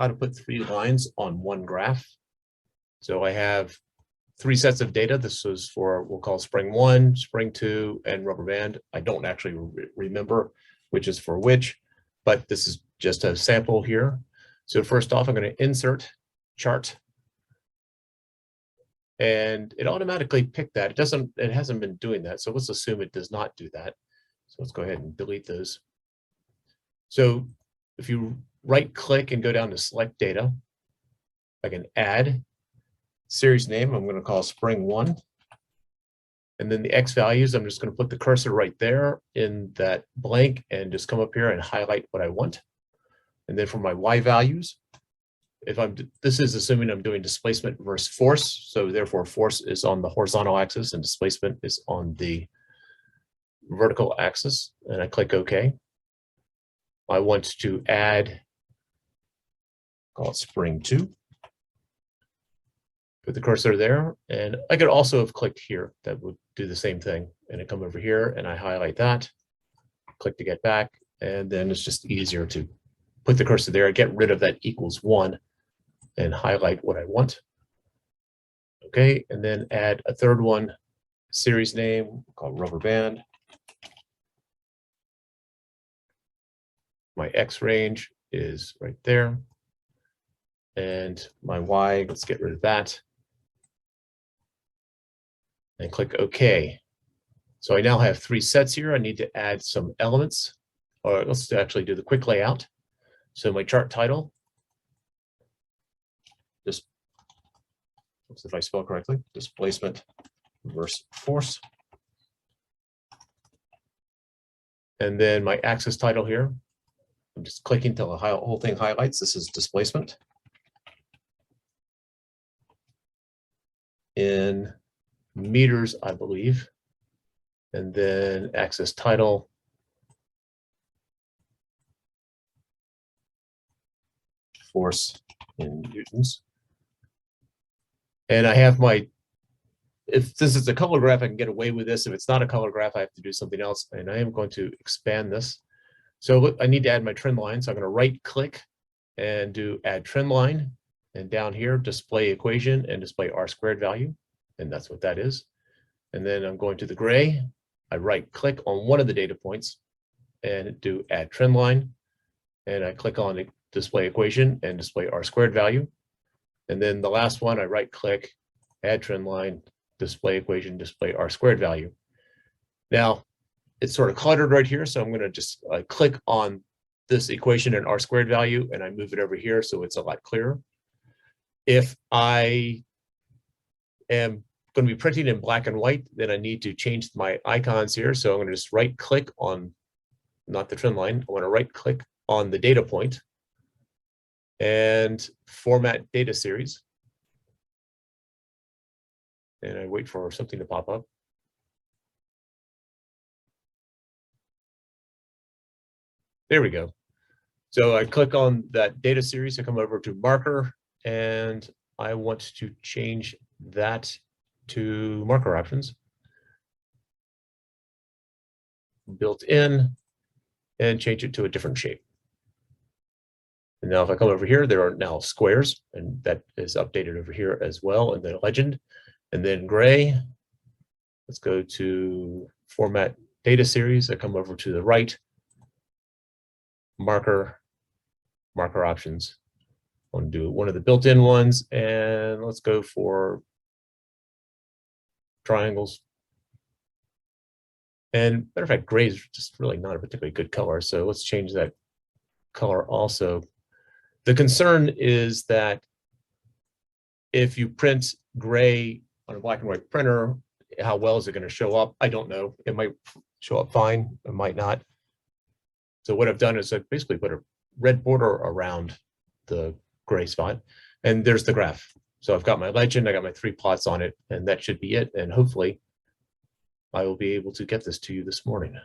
how to put 3 lines on one graph. So I have 3 sets of data. This was for, we'll call spring 1, spring 2, and rubber band. I don't actually remember which is for which, but this is just a sample here. So first off, I'm going to insert chart. And it automatically picked that. It hasn't been doing that. So let's assume it does not do that. So let's go ahead and delete those. So if you right click and go down to select data, I can add series name. I'm going to call spring 1. And then the X values, I'm just going to put the cursor right there in that blank and just come up here and highlight what I want. And then for my Y values, this is assuming I'm doing displacement versus force. So therefore force is on the horizontal axis and displacement is on the vertical axis. And I click OK. I want to add, call it spring 2. Put the cursor there, and I could also have clicked here. That would do the same thing. And I come over here and I highlight that, click to get back, and then it's just easier to put the cursor there, get rid of that equals 1, and highlight what I want. Okay, and then add a third one, series name called rubber band. My X range is right there. And my Y, let's get rid of that. And click OK. So I now have 3 sets here. I need to add some elements, or let's actually do the quick layout. So my chart title, just, if I spell correctly, displacement versus force. And then my axis title here, I'm just clicking till the whole thing highlights. This is displacement in meters, I believe. And then axis title, force in newtons. And I have my, if this is a color graph, I can get away with this. If it's not a color graph, I have to do something else. And I am going to expand this. So I need to add my trend line. So I'm going to right click and do add trend line. And down here, display equation and display R² value. And that's what that is. And then I'm going to the gray. I right click on one of the data points and do add trend line. And I click on the display equation and display R² value. And then the last one, I right click, add trend line, display equation, display R² value. Now, it's sort of cluttered right here. So I'm going to just click on this equation and R² value, and I move it over here so it's a lot clearer. If I am going to be printing in black and white, then I need to change my icons here. So I'm going to just right click on, not the trend line, I want to right click on the data point and format data series. And I wait for something to pop up. There we go. So I click on that data series, I come over to marker, and I want to change that to marker options. Built in, and change it to a different shape. And now if I come over here, there are now squares, and that is updated over here as well, and then legend, and then gray. Let's go to format data series. I come over to the right, marker options. I want to do one of the built-in ones, and let's go for triangles. And matter of fact, gray is just really not a particularly good color, so let's change that color also. The concern is that if you print gray on a black and white printer, how well is it going to show up? I don't know. It might show up fine, it might not. So what I've done is I basically put a red border around the gray spot, and there's the graph. So I've got my legend, I got my 3 plots on it, and that should be it. And hopefully I will be able to get this to you this morning.